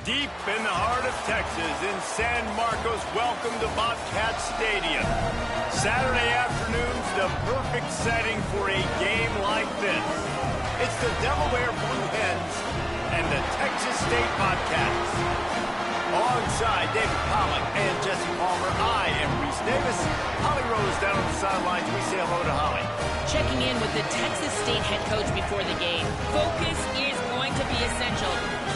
Deep in the heart of Texas, in San Marcos, welcome to Bobcat Stadium. Saturday afternoon's the perfect setting for a game like this. It's the Delaware Blue Hens and the Texas State Bobcats. Alongside David Pollock and Jesse Palmer, I am Reese Davis. Holly Rose down on the sidelines. We say hello to Holly. Checking in with the Texas State head coach before the game. Focus is going to be essential.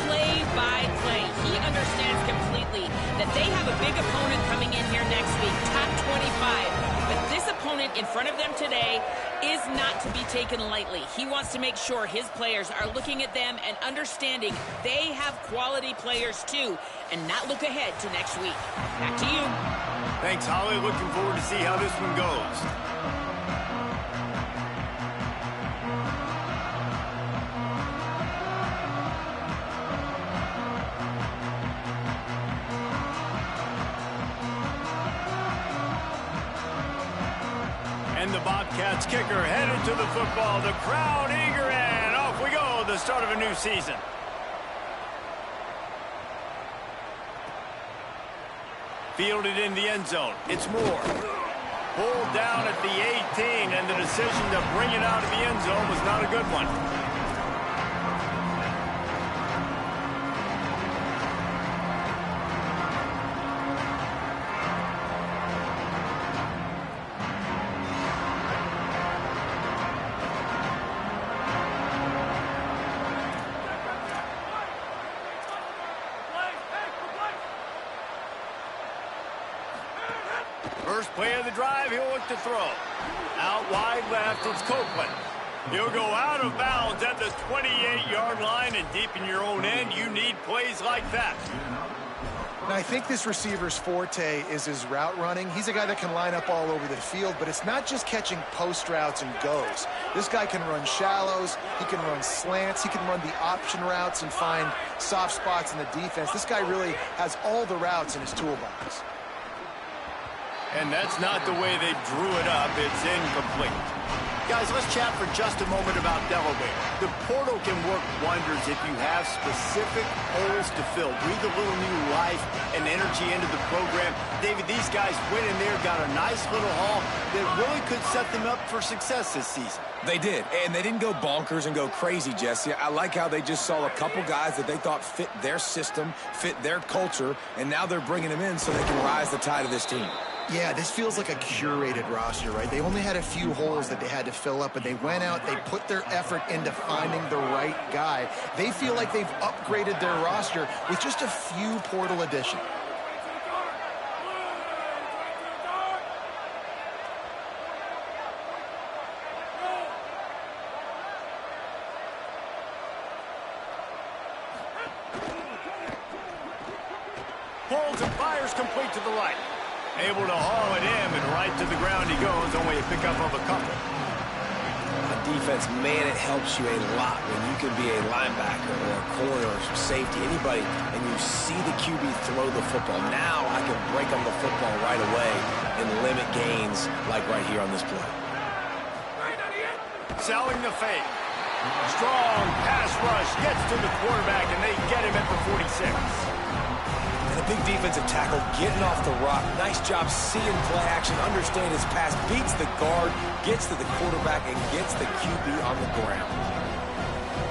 Play by play. He understands completely that they have a big opponent coming in here next week, top 25. But this opponent in front of them today is not to be taken lightly. He wants to make sure his players are looking at them and understanding they have quality players too, and not look ahead to next week. Back to you. Thanks, Holly. Looking forward to see how this one goes. And the Bobcats kicker headed to the football. The crowd eager, and off we go. The start of a new season. Fielded in the end zone. It's Moore. Pulled down at the 18, and the decision to bring it out of the end zone was not a good one. First play of the drive, he'll look to throw. Out wide left, it's Copeland. He'll go out of bounds at the 28-yard line, and deep in your own end, you need plays like that. Now, I think this receiver's forte is his route running. He's a guy that can line up all over the field, but it's not just catching post routes and goes. This guy can run shallows, he can run slants, he can run the option routes and find soft spots in the defense. This guy really has all the routes in his toolbox. And that's not the way they drew it up. It's incomplete. Guys, let's chat for just a moment about Delaware. The portal can work wonders if you have specific holes to fill. Breathe a little new life and energy into the program. David, these guys went in there, got a nice little haul that really could set them up for success this season. They did, and they didn't go bonkers and go crazy, Jesse. I like how they just saw a couple guys that they thought fit their system, fit their culture, and now they're bringing them in so they can rise the tide of this team. Yeah, this feels like a curated roster, right? They only had a few holes that they had to fill up, but they went out, they put their effort into finding the right guy. They feel like they've upgraded their roster with just a few portal additions. Pulls and fires complete to the right. Able to haul it in, and right to the ground he goes. Only a pickup of a couple. On defense, man, it helps you a lot when you can be a linebacker or a corner or safety, anybody, and you see the QB throw the football. Now I can break on the football right away and limit gains like right here on this play. Selling the fake. Strong pass rush. Gets to the quarterback, and they get him at the 46. A big defensive tackle getting off the rock. Nice job seeing play action, understanding his pass, beats the guard, gets to the quarterback, and gets the QB on the ground.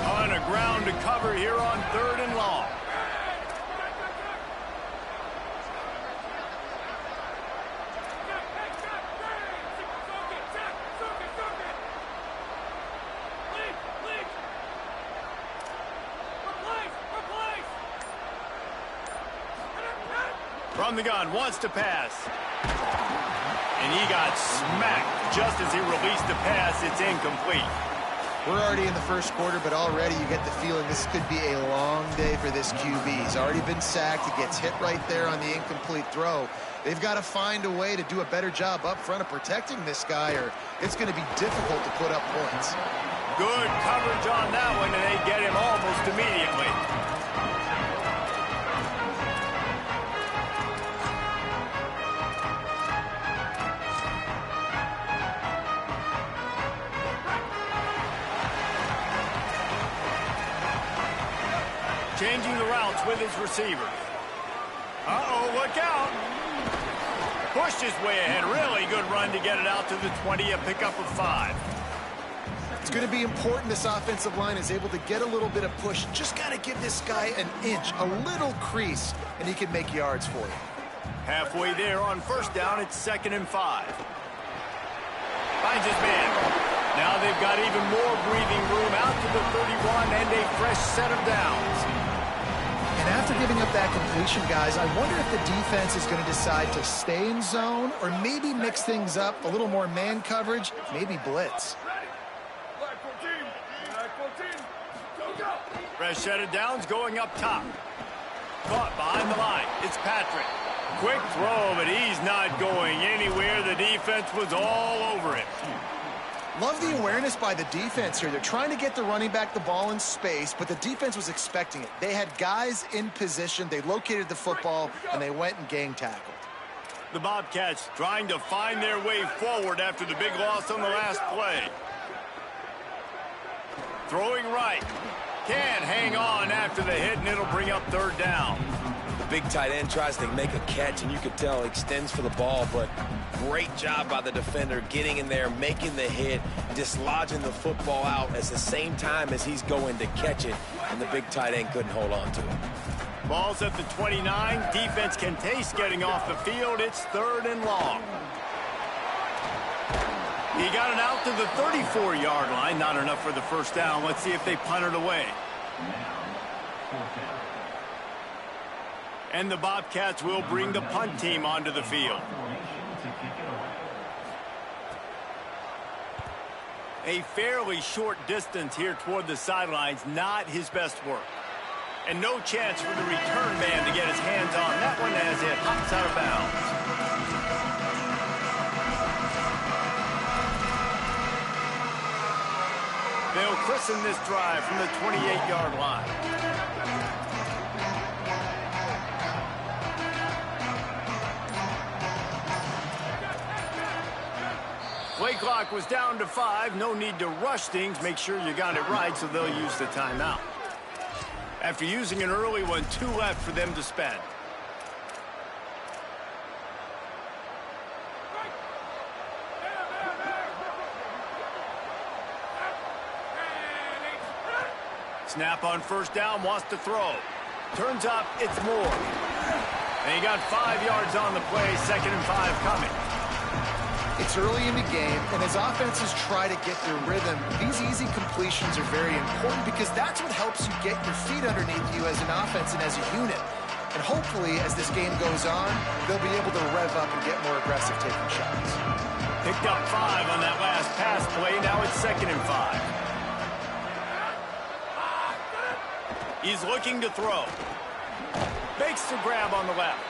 On a ground to cover here on 3rd and long. From the gun, wants to pass. And he got smacked just as he released the pass. It's incomplete. We're already in the first quarter, but already you get the feeling this could be a long day for this QB. He's already been sacked. He gets hit right there on the incomplete throw. They've got to find a way to do a better job up front of protecting this guy, or it's going to be difficult to put up points. Good coverage on that one, and they get him almost immediately. Changing the routes with his receivers. Uh-oh, look out. Pushed his way ahead. Really good run to get it out to the 20, a pickup of 5. It's going to be important this offensive line is able to get a little bit of push. Just got to give this guy an inch, a little crease, and he can make yards for you. Halfway there on first down, it's 2nd and 5. Finds his man. Now they've got even more breathing room out to the 31 and a fresh set of downs. And after giving up that completion, guys, I wonder if the defense is going to decide to stay in zone or maybe mix things up, a little more man coverage, maybe blitz. Fresh set of downs going up top. Caught behind the line. It's Patrick. Quick throw, but he's not going anywhere. The defense was all over it. Love the awareness by the defense here. They're trying to get the running back the ball in space, but the defense was expecting it. They had guys in position. They located the football, and they went and gang tackled. The Bobcats trying to find their way forward after the big loss on the last play. Throwing right. Can't hang on after the hit, and it'll bring up 3rd down. The big tight end tries to make a catch, and you can tell extends for the ball, but great job by the defender getting in there, making the hit, dislodging the football out at the same time as he's going to catch it, and the big tight end couldn't hold on to it. Ball's at the 29. Defense can taste getting off the field. It's 3rd and long. He got it out to the 34-yard line. Not enough for the first down. Let's see if they punt it away. And the Bobcats will bring the punt team onto the field. A fairly short distance here toward the sidelines. Not his best work. And no chance for the return man to get his hands on that one as it hops out of bounds. They'll christen this drive from the 28-yard line. Play clock was down to 5. No need to rush things. Make sure you got it right, so they'll use the timeout. After using an early one, 2 left for them to spend. Snap on first down, wants to throw. Turns up, it's Moore. And he got 5 yards on the play, 2nd and 5 coming. It's early in the game, and as offenses try to get their rhythm, these easy completions are very important because that's what helps you get your feet underneath you as an offense and as a unit. And hopefully, as this game goes on, they'll be able to rev up and get more aggressive taking shots. Picked up 5 on that last pass play. Now it's 2nd and 5. He's looking to throw. Makes the grab on the left.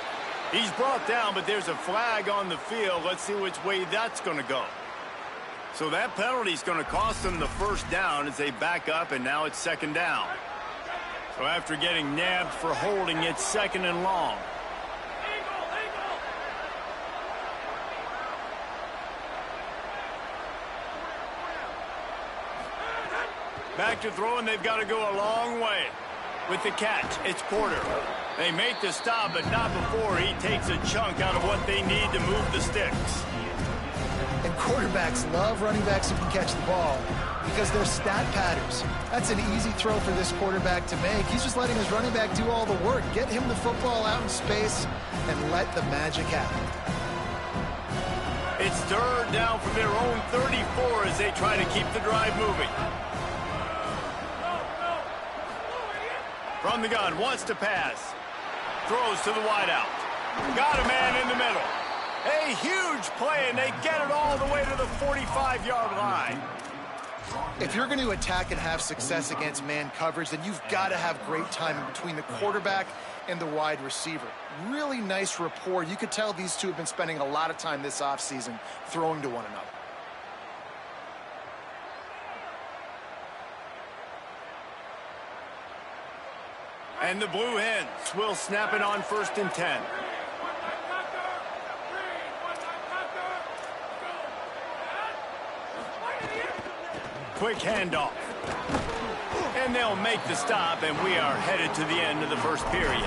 He's brought down, but there's a flag on the field. Let's see which way that's going to go. So that penalty is going to cost them the first down as they back up, and now it's 2nd down. So after getting nabbed for holding, it's 2nd and long. Back to throw, and they've got to go a long way. With the catch, it's Porter. They make the stop, but not before he takes a chunk out of what they need to move the sticks. And quarterbacks love running backs who can catch the ball because they're stat patterns. That's an easy throw for this quarterback to make. He's just letting his running back do all the work. Get him the football out in space and let the magic happen. It's 3rd down from their own 34 as they try to keep the drive moving. From the gun, wants to pass. Throws to the wideout. Got a man in the middle. A huge play, and they get it all the way to the 45-yard line. If you're going to attack and have success against man coverage, then you've got to have great timing between the quarterback and the wide receiver. Really nice rapport. You could tell these two have been spending a lot of time this offseason throwing to one another. And the Blue Hens will snap it on 1st and 10. Quick handoff. And they'll make the stop, and we are headed to the end of the first period.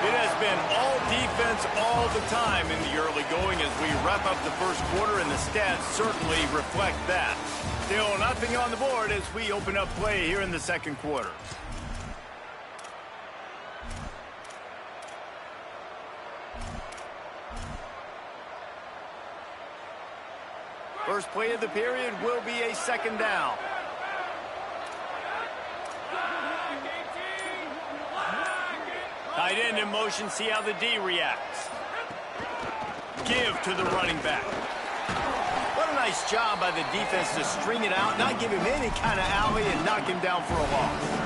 It has been all defense all the time in the early going as we wrap up the first quarter, and the stats certainly reflect that. Still nothing on the board as we open up play here in the second quarter. First play of the period will be a second down. Tight end in motion, see how the D reacts. Give to the running back. What a nice job by the defense to string it out, not give him any kind of alley, and knock him down for a loss.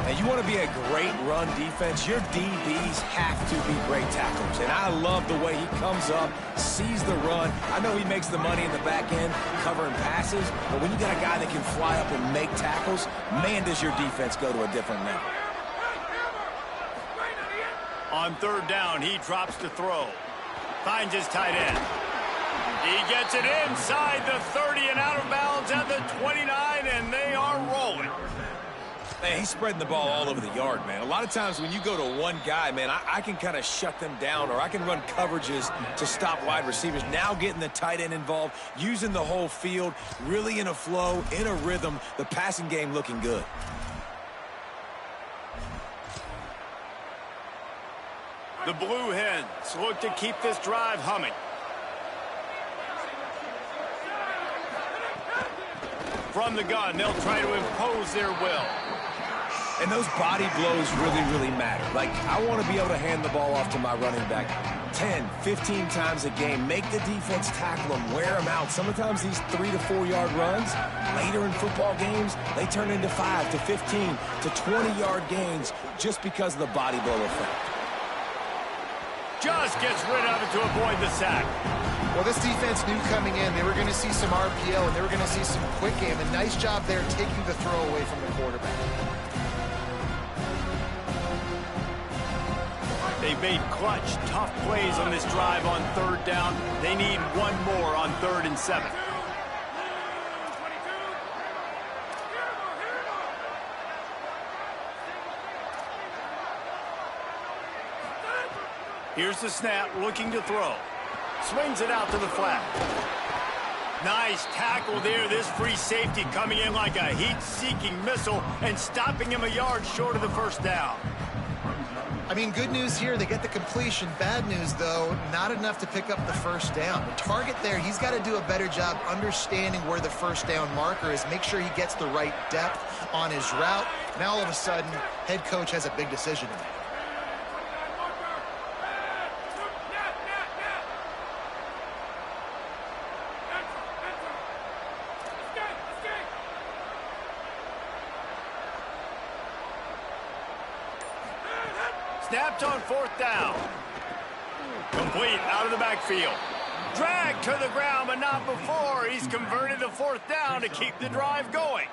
And you want to be a great run defense, your DBs have to be great tacklers. And I love the way he comes up, sees the run. I know he makes the money in the back end covering passes, but when you got a guy that can fly up and make tackles, man, does your defense go to a different level. On third down, he drops to throw. Finds his tight end. He gets it inside the 30 and out of bounds at the 29, and they are rolling. Man, he's spreading the ball all over the yard, man. A lot of times when you go to one guy, man, I can kind of shut them down, or I can run coverages to stop wide receivers. Now getting the tight end involved, using the whole field, really in a flow, in a rhythm, the passing game looking good. The Blue Hens look to keep this drive humming. From the gun, they'll try to impose their will. And those body blows really, really matter. Like, I want to be able to hand the ball off to my running back 10, 15 times a game. Make the defense tackle them, wear them out. Sometimes these 3 to 4 yard runs, later in football games, they turn into 5 to 15 to 20 yard gains just because of the body blow effect. Just gets rid of it to avoid the sack. Well, this defense knew coming in they were going to see some RPO and they were going to see some quick game. A nice job there taking the throw away from the quarterback. They've made clutch, tough plays on this drive on third down. They need one more on 3rd and 7. Here's the snap, looking to throw. Swings it out to the flat. Nice tackle there. This free safety coming in like a heat-seeking missile and stopping him a yard short of the first down. I mean, good news here, they get the completion. Bad news, though, not enough to pick up the first down. The target there, he's got to do a better job understanding where the first down marker is, make sure he gets the right depth on his route. Now, all of a sudden, head coach has a big decision to make. Snapped on 4th down. Complete out of the backfield. Dragged to the ground, but not before. He's converted the 4th down to keep the drive going.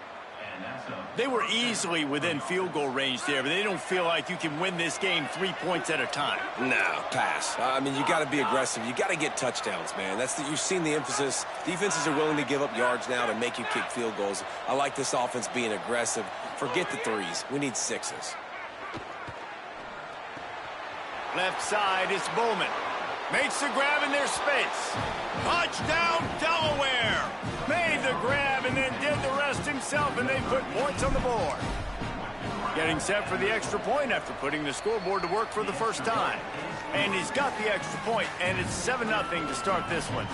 They were easily within field goal range there, but they don't feel like you can win this game 3 points at a time. No, pass. I mean, you got to be aggressive. You got to get touchdowns, man. You've seen the emphasis. Defenses are willing to give up yards now to make you kick field goals. I like this offense being aggressive. Forget the 3s. We need 6s. Left side, it's Bowman. Makes the grab in their space. Touchdown, Delaware. Made the grab and then did the rest himself, and they put points on the board. Getting set for the extra point after putting the scoreboard to work for the first time. And he's got the extra point, and it's 7-0 to start this one.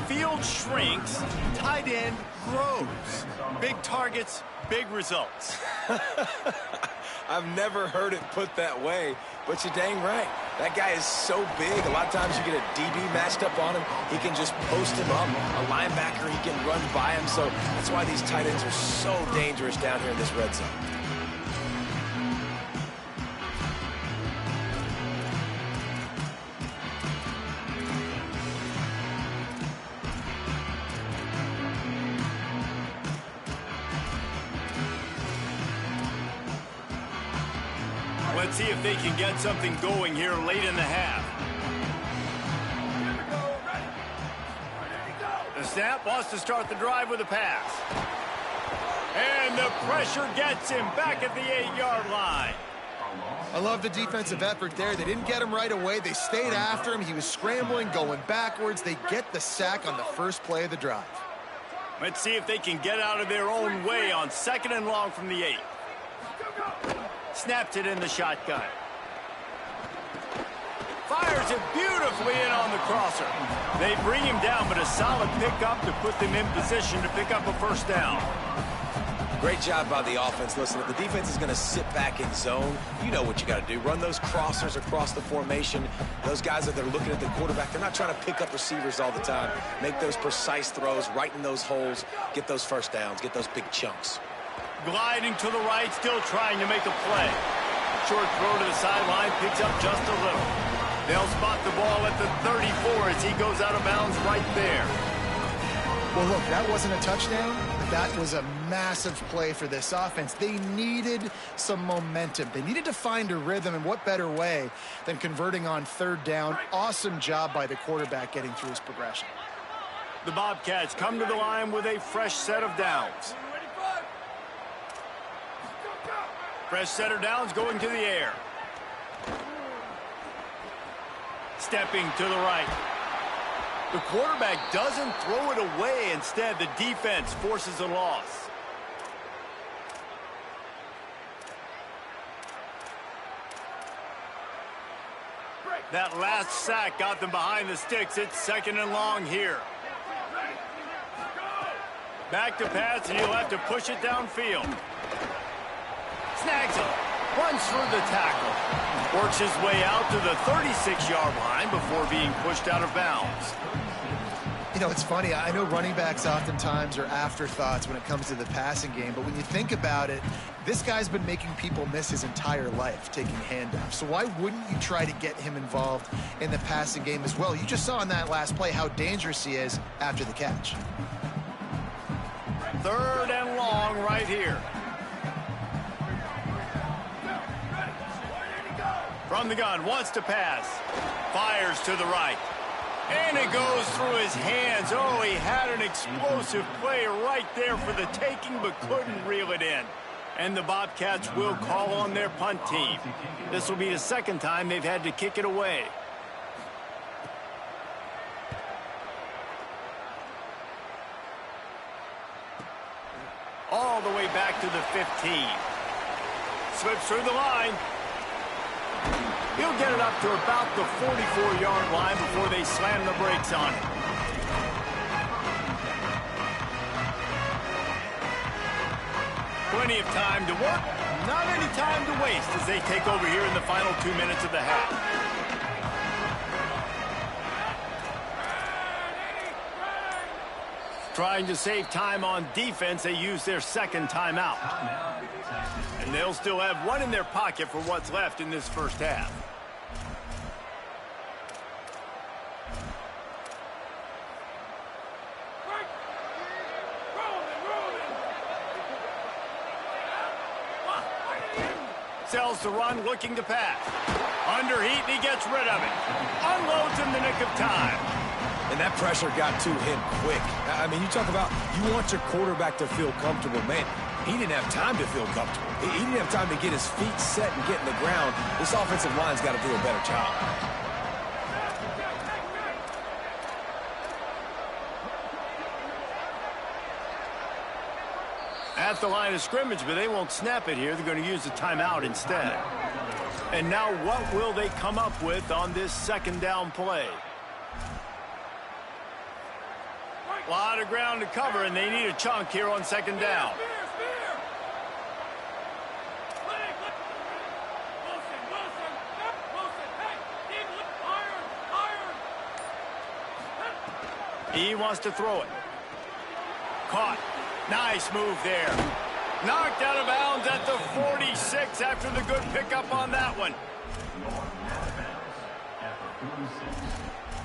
Field shrinks, tight end grows. Big targets, big results. I've never heard it put that way, but you're dang right. That guy is so big. A lot of times you get a DB matched up on him. He can just post him up. A linebacker, he can run by him. So that's why these tight ends are so dangerous down here in this red zone. Let's see if they can get something going here late in the half. The snap wants to start the drive with a pass. And the pressure gets him back at the 8-yard line. I love the defensive effort there. They didn't get him right away. They stayed after him. He was scrambling, going backwards. They get the sack on the first play of the drive. Let's see if they can get out of their own way on 2nd and long from the 8. Snaps it in the shotgun. Fires it beautifully in on the crosser. They bring him down, but a solid pickup to put them in position to pick up a first down. Great job by the offense. Listen, if the defense is going to sit back in zone, you know what you got to do. Run those crossers across the formation. Those guys that are looking at the quarterback, they're not trying to pick up receivers all the time. Make those precise throws, right in those holes, get those first downs, get those big chunks. Gliding to the right, still trying to make a play. Short throw to the sideline, picks up just a little. They'll spot the ball at the 34 as he goes out of bounds right there. Well, look, that wasn't a touchdown, but that was a massive play for this offense. They needed some momentum. They needed to find a rhythm, and what better way than converting on 3rd down. Awesome job by the quarterback getting through his progression. The Bobcats come to the line with a fresh set of downs. Fresh set of downs going to the air. Stepping to the right. The quarterback doesn't throw it away. Instead, the defense forces a loss. That last sack got them behind the sticks. It's 2nd and long here. Back to pass, and he'll have to push it downfield. Snags it. Runs through the tackle. Works his way out to the 36-yard line before being pushed out of bounds. You know, it's funny. I know running backs oftentimes are afterthoughts when it comes to the passing game, but when you think about it, this guy's been making people miss his entire life taking handoffs. So why wouldn't you try to get him involved in the passing game as well? You just saw in that last play how dangerous he is after the catch. 3rd and long right here. From the gun, wants to pass. Fires to the right. And it goes through his hands. Oh, he had an explosive play right there for the taking, but couldn't reel it in. And the Bobcats will call on their punt team. This will be the 2nd time they've had to kick it away. All the way back to the 15. Slips through the line. He'll get it up to about the 44-yard line before they slam the brakes on it. Plenty of time to work, not any time to waste as they take over here in the final 2 minutes of the half. Trying to save time on defense, they use their 2nd timeout. And they'll still have one in their pocket for what's left in this first half. Sells the run, looking to pass. Under heat, and he gets rid of it. Unloads in the nick of time. And that pressure got to him quick. I mean, you talk about you want your quarterback to feel comfortable. Man, he didn't have time to feel comfortable. He didn't have time to get his feet set and get in the ground. This offensive line's got to do a better job. At the line of scrimmage, but they won't snap it here. They're going to use the timeout instead. And now what will they come up with on this 2nd down play? A lot of ground to cover, and they need a chunk here on 2nd down. He wants to throw it. Caught. Nice move there. Knocked out of bounds at the 46 after the good pickup on that one.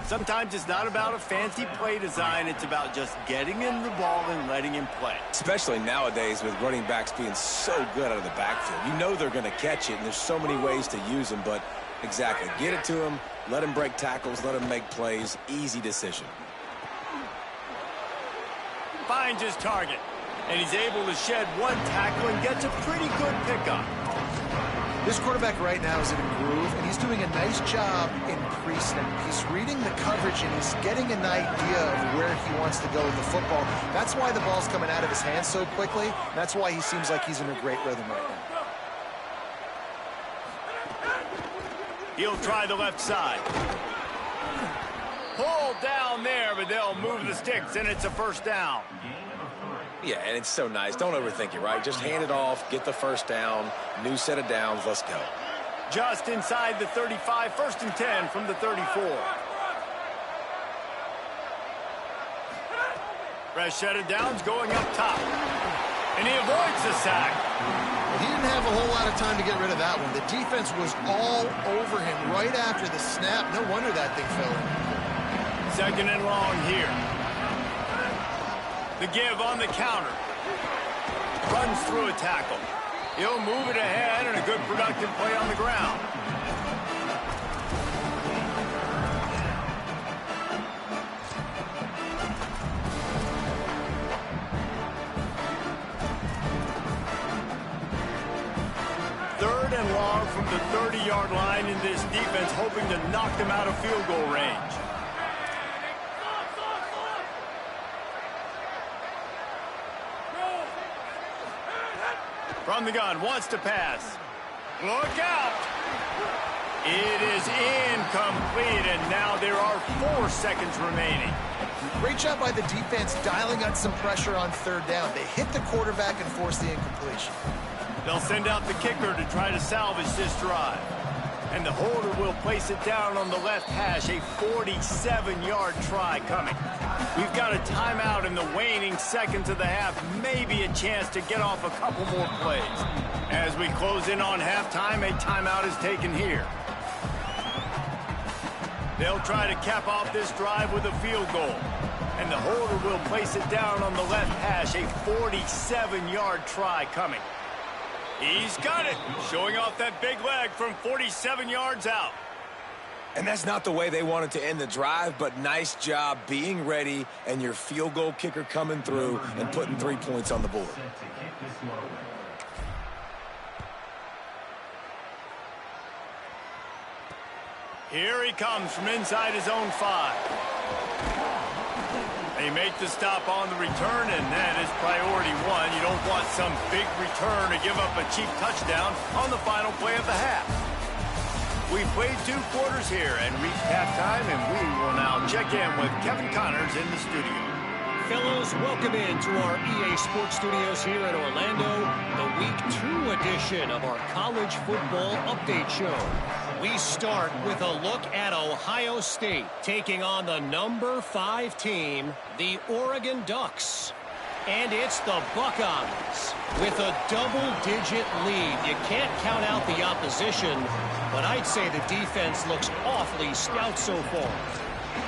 Sometimes it's not about a fancy play design. It's about just getting him the ball and letting him play. Especially nowadays with running backs being so good out of the backfield. You know they're going to catch it, and there's so many ways to use them. But exactly, get it to him, let him break tackles, let him make plays. Easy decision. finds his target. And he's able to shed one tackle and gets a pretty good pickup. This quarterback right now is in a groove, and he's doing a nice job in pre-snap. He's reading the coverage, and he's getting an idea of where he wants to go with the football. That's why the ball's coming out of his hands so quickly. That's why he seems like he's in a great rhythm right now. He'll try the left side. Pull down there, but they'll move the sticks, and it's a first down. Yeah, and it's so nice. Don't overthink it, right? Just hand it off, get the first down, new set of downs, let's go. Just inside the 35, 1st and 10 from the 34. Fresh set of downs going up top. And he avoids the sack. He didn't have a whole lot of time to get rid of that one. The defense was all over him right after the snap. No wonder that thing fell in. 2nd and long here. The give on the counter. Runs through a tackle. He'll move it ahead, and a good productive play on the ground. Third and long from the 30-yard line, in this defense hoping to knock them out of field goal range. From the gun, wants to pass. Look out! It is incomplete, and now there are 4 seconds remaining. Great job by the defense dialing up some pressure on 3rd down. They hit the quarterback and forced the incompletion. They'll send out the kicker to try to salvage this drive. And the holder will place it down on the left hash, a 47-yard try coming. We've got a timeout in the waning seconds of the half, maybe a chance to get off a couple more plays. As we close in on halftime, a timeout is taken here. They'll try to cap off this drive with a field goal. And the holder will place it down on the left hash, a 47-yard try coming. He's got it, showing off that big leg from 47 yards out. And that's not the way they wanted to end the drive, but nice job being ready and your field goal kicker coming through and putting 3 points on the board. Here he comes from inside his own 5. They make the stop on the return, and that is priority 1. You don't want some big return to give up a cheap touchdown on the final play of the half. We played 2 quarters here and reached halftime, and we will now check in with Kevin Connors in the studio. Fellows, welcome in to our EA Sports Studios here in Orlando, the Week 2 edition of our College Football Update Show. We start with a look at Ohio State taking on the number 5 team, the Oregon Ducks. And it's the Buckeyes with a double-digit lead. You can't count out the opposition, but I'd say the defense looks awfully stout so far.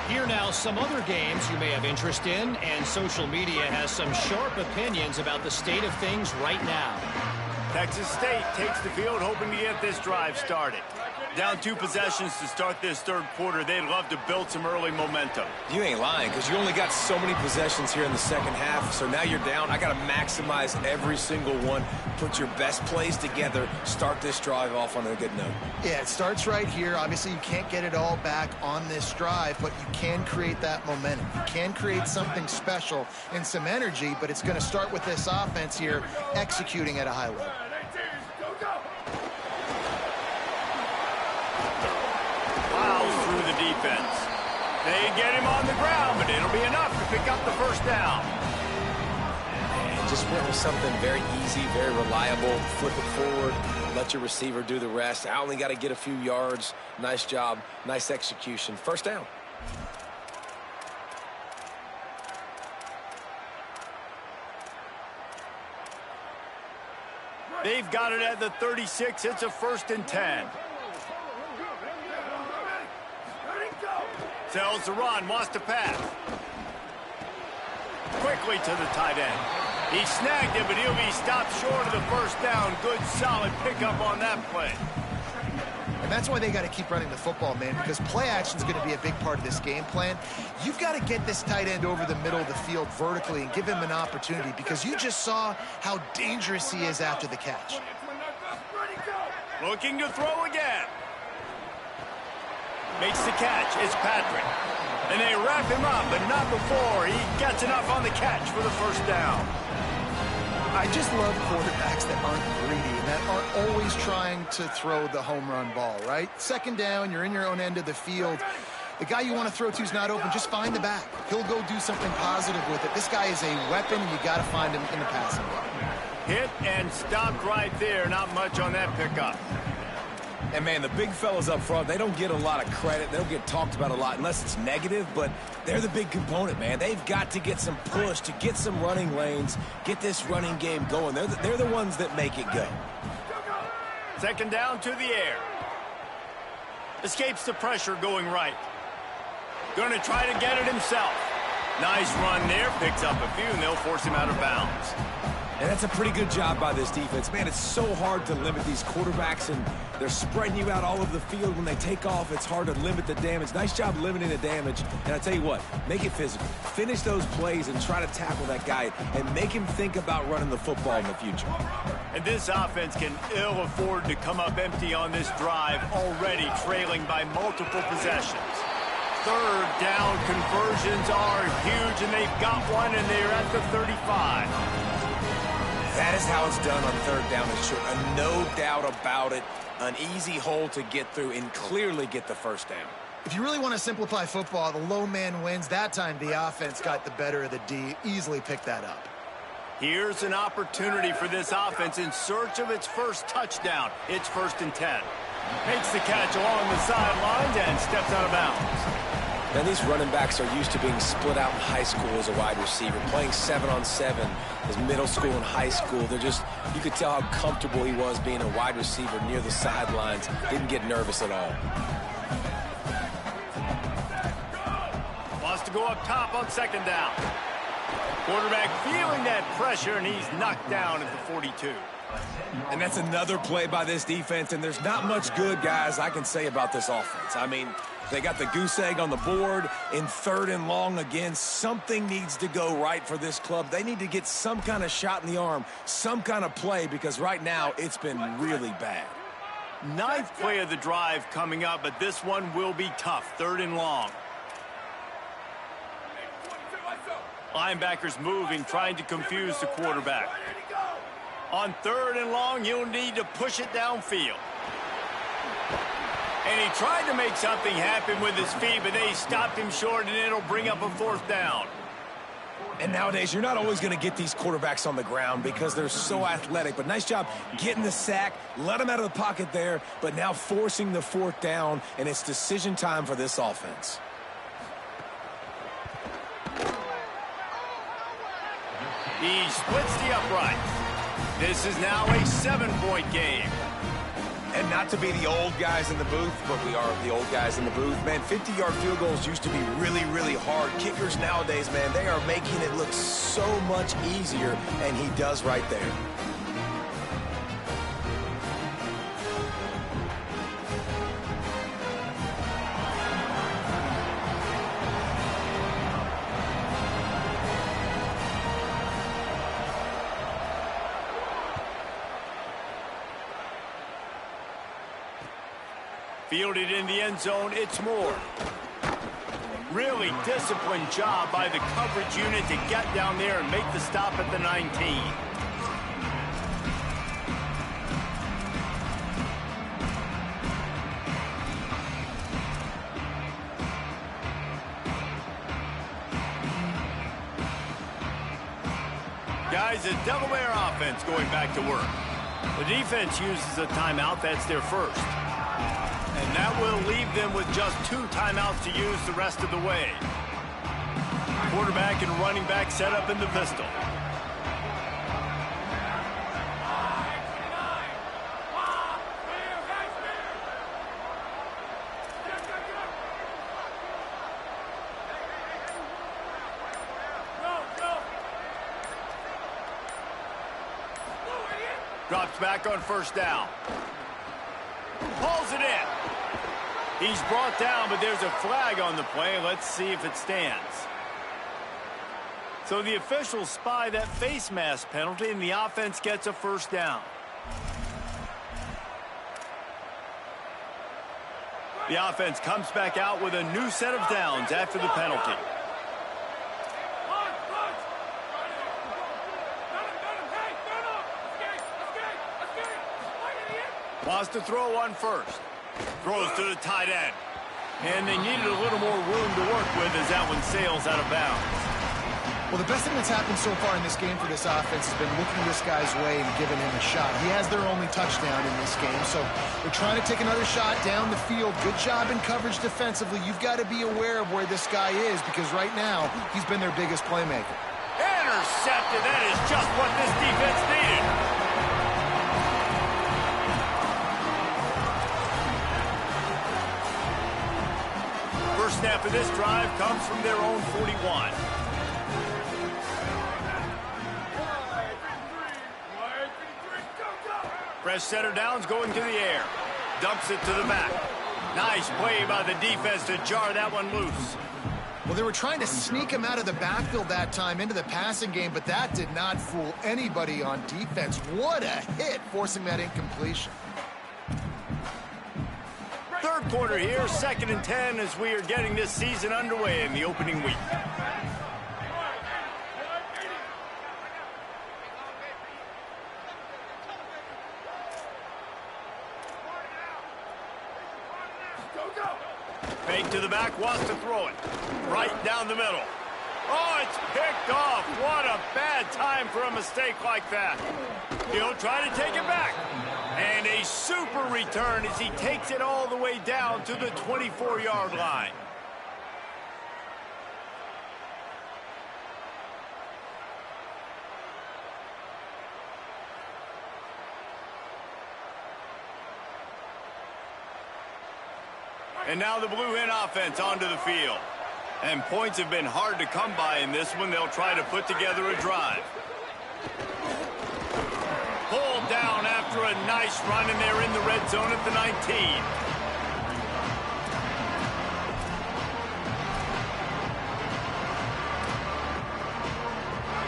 Here now, some other games you may have interest in, and social media has some sharp opinions about the state of things right now. Texas State takes the field hoping to get this drive started. Down 2 possessions to start this 3rd quarter. They'd love to build some early momentum. You ain't lying, because you only got so many possessions here in the 2nd half, so now you're down. I got to maximize every single one, put your best plays together, start this drive off on a good note. Yeah, it starts right here. Obviously, you can't get it all back on this drive, but you can create that momentum. You can create something special and some energy, but it's going to start with this offense here executing at a high level. Through the defense. They get him on the ground, but it'll be enough to pick up the first down. And just went with something very easy, very reliable. Flip it forward, let your receiver do the rest. I only got to get a few yards. Nice job, nice execution. First down. They've got it at the 36. It's a 1st and 10. Tells the run, wants to pass. Quickly to the tight end. He snagged it, but he'll be stopped short of the first down. Good, solid pickup on that play. That's why they got to keep running the football, man, because play action is going to be a big part of this game plan. You've got to get this tight end over the middle of the field vertically and give him an opportunity, because you just saw how dangerous he is after the catch. Looking to throw again. Makes the catch. It's Patrick. And they wrap him up, but not before he gets enough on the catch for the first down. I just love quarterbacks that aren't greedy and that aren't always trying to throw the home run ball, right? Second down, you're in your own end of the field. The guy you want to throw to is not open. Just find the back. He'll go do something positive with it. This guy is a weapon, and you got to find him in the passing game. Hit and stopped right there. Not much on that pickup. And, man, the big fellas up front, they don't get a lot of credit. They don't get talked about a lot unless it's negative, but they're the big component, man. They've got to get some push, to get some running lanes, get this running game going. They're the ones that make it go. Second down to the air. Escapes the pressure going right. Going to try to get it himself. Nice run there. Picks up a few, and they'll force him out of bounds. And that's a pretty good job by this defense. Man, it's so hard to limit these quarterbacks, and they're spreading you out all over the field. When they take off, it's hard to limit the damage. Nice job limiting the damage. And I tell you what, make it physical. Finish those plays and try to tackle that guy and make him think about running the football in the future. And this offense can ill afford to come up empty on this drive, already trailing by multiple possessions. Third down conversions are huge, and they've got one, and they're at the 35. That is how it's done on third down and short. No doubt about it. An easy hole to get through and clearly get the first down. If you really want to simplify football, the low man wins. That time the offense got the better of the D. Easily picked that up. Here's an opportunity for this offense in search of its first touchdown. It's 1st and 10. Makes the catch along the sidelines and steps out of bounds. Now, these running backs are used to being split out in high school as a wide receiver, playing 7-on-7 as middle school and high school. You could tell how comfortable he was being a wide receiver near the sidelines. Didn't get nervous at all. Wants to go up top on second down. Quarterback feeling that pressure, and he's knocked down at the 42. And that's another play by this defense, and there's not much good, guys, I can say about this offense. I mean, they got the goose egg on the board in 3rd and long again. Something needs to go right for this club. They need to get some kind of shot in the arm, some kind of play, because right now it's been really bad. 9th play of the drive coming up, but this one will be tough. 3rd and long. Linebackers moving, trying to confuse the quarterback. On 3rd and long, you'll need to push it downfield. And he tried to make something happen with his feet, but they stopped him short, and it'll bring up a 4th down. And nowadays, you're not always going to get these quarterbacks on the ground because they're so athletic. But nice job getting the sack, let him out of the pocket there, but now forcing the 4th down, and it's decision time for this offense. He splits the uprights. This is now a 7-point game. And not to be the old guys in the booth, but we are the old guys in the booth. Man, 50-yard field goals used to be really, really hard. Kickers nowadays, man, they are making it look so much easier, and he does right there. Fielded in the end zone, it's Moore. Really disciplined job by the coverage unit to get down there and make the stop at the 19. Guys, the Delaware offense going back to work. The defense uses a timeout. That's their first. And that will leave them with just 2 timeouts to use the rest of the way. Quarterback and running back set up in the pistol. Drops back on 1st down. Pulls it in. He's brought down, but there's a flag on the play. Let's see if it stands. So the officials spy that face mask penalty, and the offense gets a first down. The offense comes back out with a new set of downs after the penalty. Wants to throw on first. Throws to the tight end. And they needed a little more room to work with as that one sails out of bounds. Well, the best thing that's happened so far in this game for this offense has been looking this guy's way and giving him a shot. He has their only touchdown in this game, so they're trying to take another shot down the field. Good job in coverage defensively. You've got to be aware of where this guy is because right now he's been their biggest playmaker. Intercepted. That is just what this defense needed. First snap of this drive comes from their own 41. Fresh center downs going to the air. Dumps it to the back. Nice play by the defense to jar that one loose. Well, they were trying to sneak him out of the backfield that time into the passing game, but that did not fool anybody on defense. What a hit, forcing that incompletion. Third quarter here, 2nd and 10 as we are getting this season underway in the opening week. Fake to the back, wants to throw it. Right down the middle. Oh, it's picked off. What a bad time for a mistake like that. He'll try to take it back. And a super return as he takes it all the way down to the 24-yard line. And now the Blue Hen offense onto the field. And points have been hard to come by in this one. They'll try to put together a drive. Pulled down after a nice run, and they're in the red zone at the 19.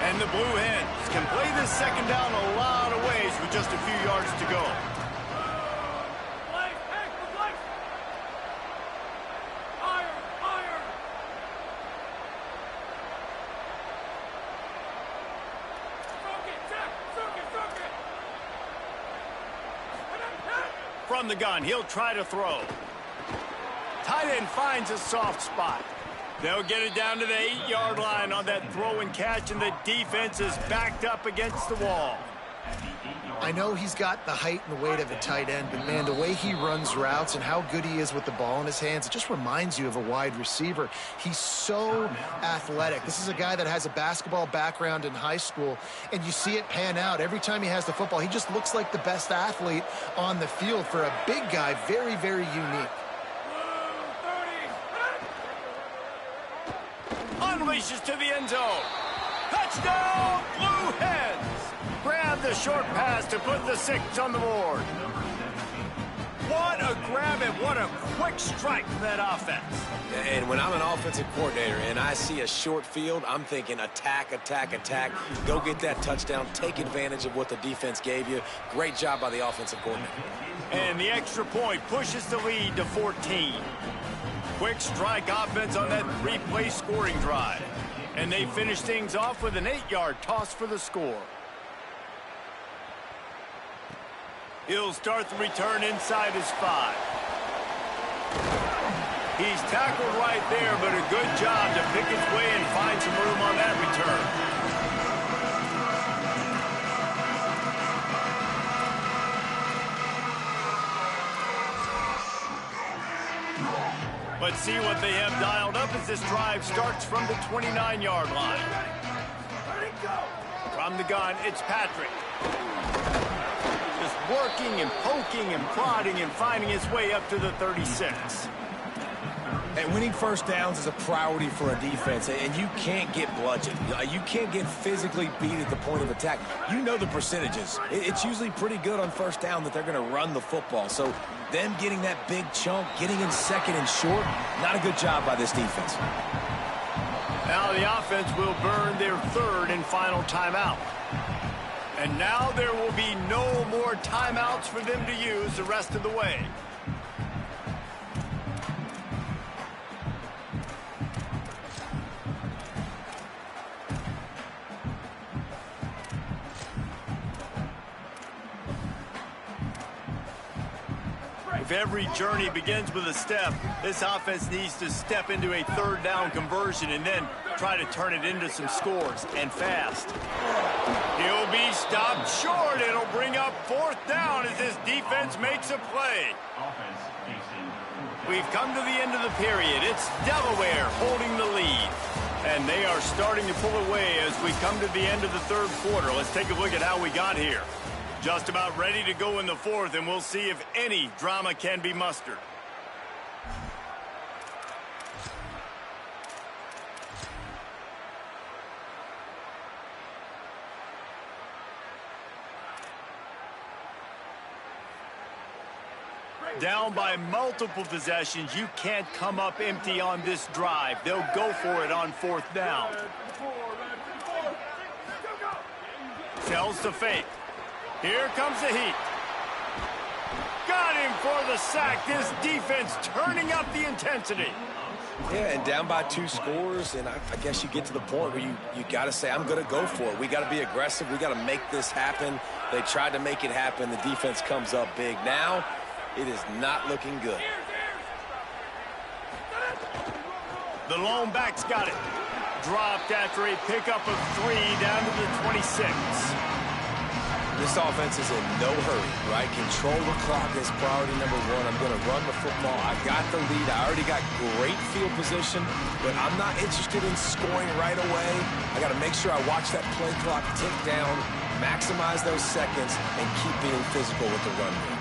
And the Blue Hens can play this second down a lot of ways with just a few yards to go. From the gun, he'll try to throw. Tight end finds a soft spot. They'll get it down to the 8-yard line on that throw and catch, and the defense is backed up against the wall. I know he's got the height and the weight of a tight end, but, man, the way he runs routes and how good he is with the ball in his hands, it just reminds you of a wide receiver. He's so athletic. This is a guy that has a basketball background in high school, and you see it pan out. Every time he has the football, he just looks like the best athlete on the field. For a big guy, very, very unique. Unleashes to the end zone. Touchdown, Blue Hens! Grab the short pass to put the 6 on the board. What a grab and what a quick strike from that offense. And when I'm an offensive coordinator and I see a short field, I'm thinking attack, attack, attack. Go get that touchdown. Take advantage of what the defense gave you. Great job by the offensive coordinator. And the extra point pushes the lead to 14. Quick strike offense on that 3-play scoring drive. And they finish things off with an 8-yard toss for the score. He'll start the return inside his 5. He's tackled right there, but a good job to pick his way and find some room on that return. Let's see what they have dialed up as this drive starts from the 29-yard line. From the gun, it's Patrick. Just working and poking and prodding and finding his way up to the 36. And winning first downs is a priority for a defense, and you can't get bludgeoned. You can't get physically beat at the point of attack. You know the percentages. It's usually pretty good on first down that they're going to run the football. So them getting that big chunk, getting in second and short, not a good job by this defense. Now the offense will burn their third and final timeout. And now there will be no more timeouts for them to use the rest of the way. If every journey begins with a step, this offense needs to step into a third down conversion and then try to turn it into some scores, and fast. He'll be stopped short. It'll bring up fourth down as this defense makes a play. We've come to the end of the period. It's Delaware holding the lead. And they are starting to pull away as we come to the end of the third quarter. Let's take a look at how we got here. Just about ready to go in the fourth, and we'll see if any drama can be mustered. Down by multiple possessions, you can't come up empty on this drive. They'll go for it on fourth down. Tells to fake. Here comes the heat. Got him for the sack. This defense turning up the intensity. Yeah, and down by 2 scores, and I guess you get to the point where you got to say, I'm going to go for it. We got to be aggressive. We got to make this happen. They tried to make it happen. The defense comes up big. Now, it is not looking good. The lone back's got it. Dropped after a pickup of 3 down to the 26. This offense is in no hurry, right? Control the clock is priority number 1. I'm going to run the football. I got the lead. I already got great field position, but I'm not interested in scoring right away. I got to make sure I watch that play clock tick down, maximize those seconds, and keep being physical with the run game.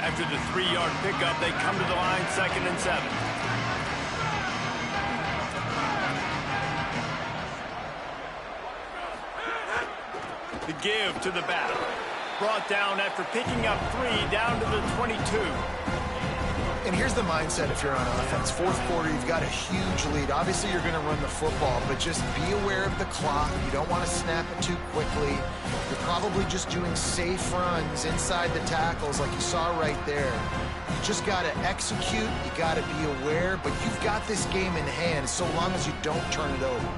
After the 3-yard pickup, they come to the line 2nd and 7. The give to the back. Brought down after picking up 3 down to the 22. And here's the mindset if you're on offense. Fourth quarter, you've got a huge lead. Obviously, you're going to run the football, but just be aware of the clock. You don't want to snap it too quickly. You're probably just doing safe runs inside the tackles like you saw right there. You just got to execute. You got to be aware, but you've got this game in hand so long as you don't turn it over.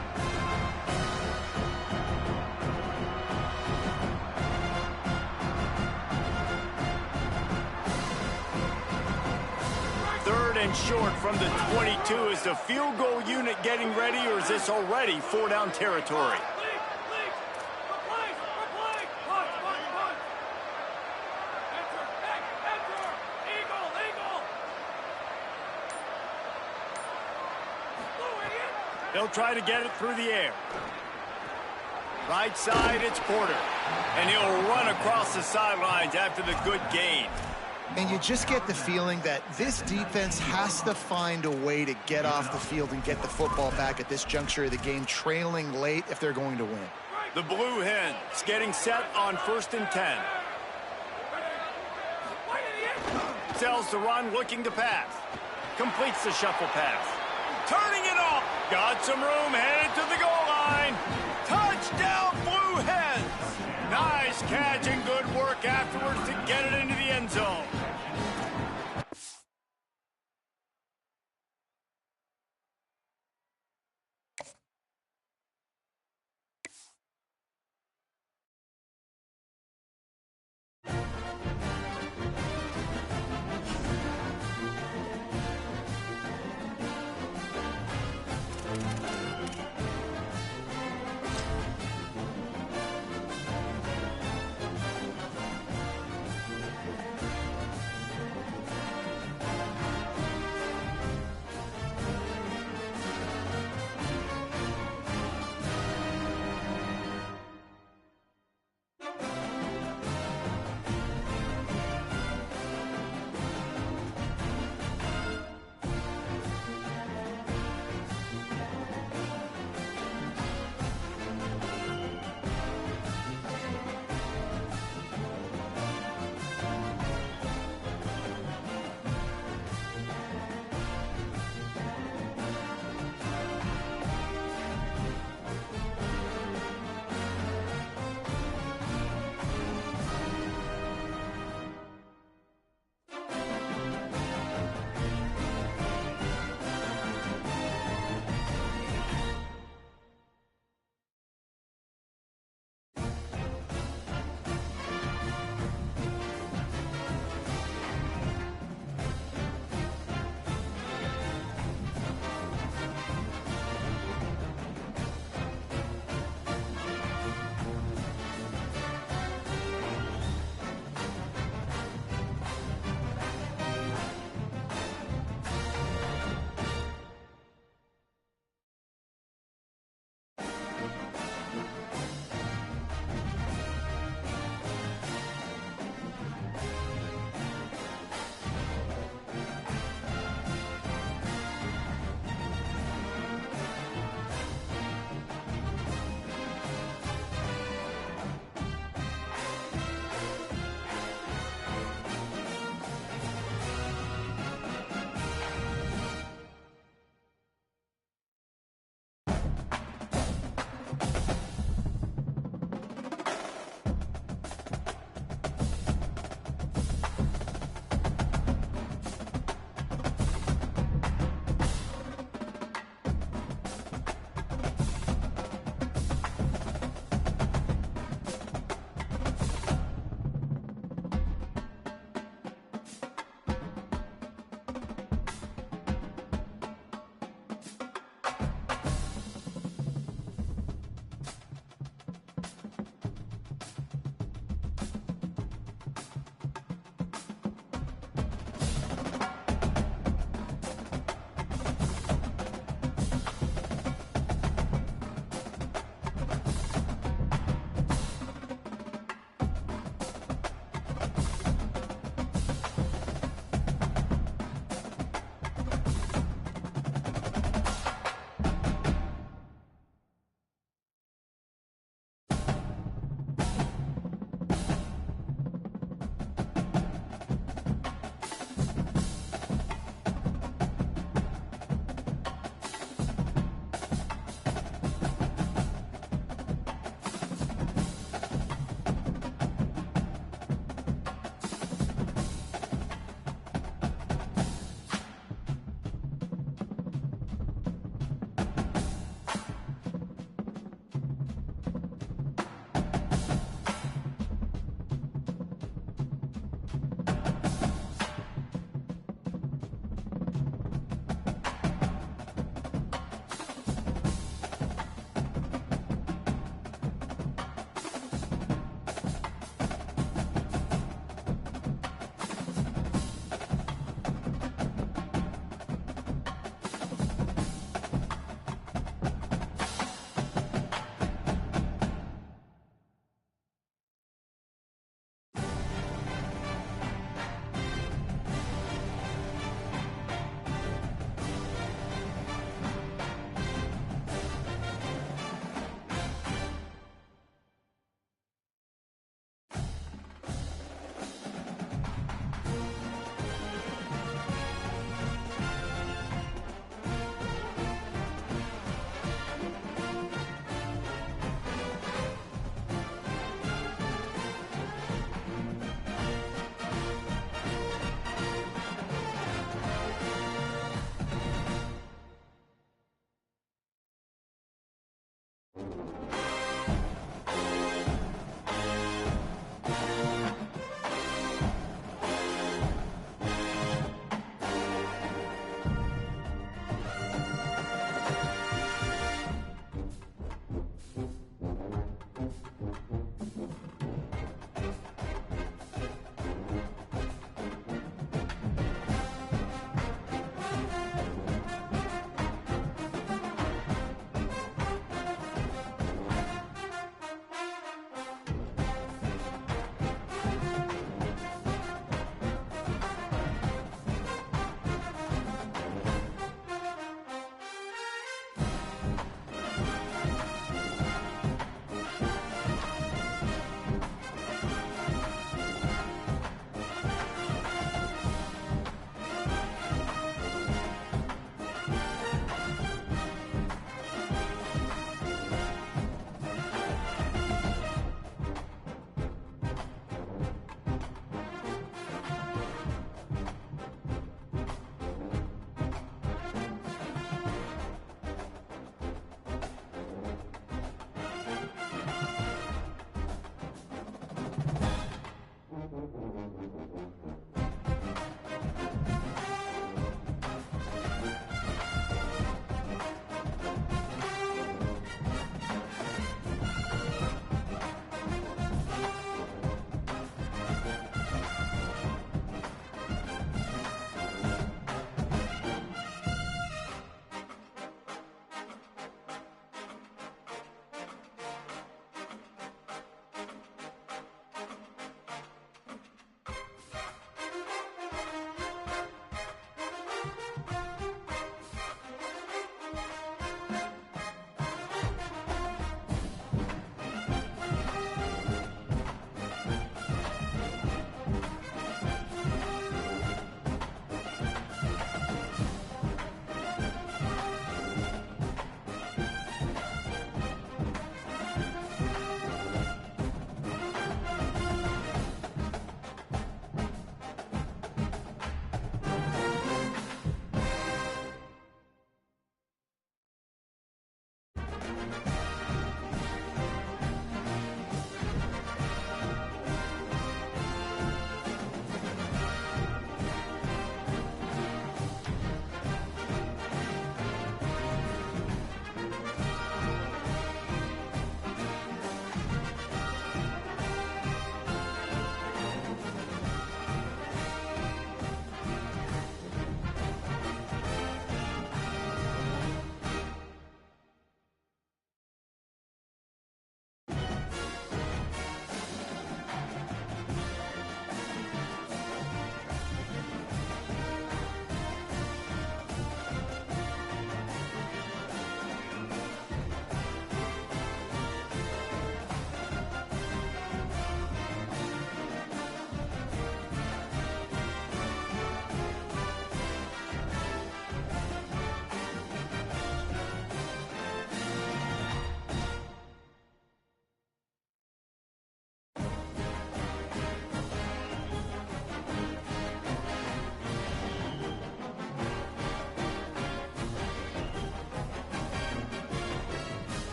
And short from the 22. Is the field goal unit getting ready, or is this already 4-down territory? They'll try to get it through the air. Right side, it's Porter. And he'll run across the sidelines after the good gain. And you just get the feeling that this defense has to find a way to get off the field and get the football back at this juncture of the game, trailing late if they're going to win. The Blue Hens getting set on 1st and 10. Sells the run, looking to pass. Completes the shuffle pass. Turning it off. Got some room, headed to the goal line. Touchdown, Blue Hens. Nice catch and good work afterwards to get it into the end zone.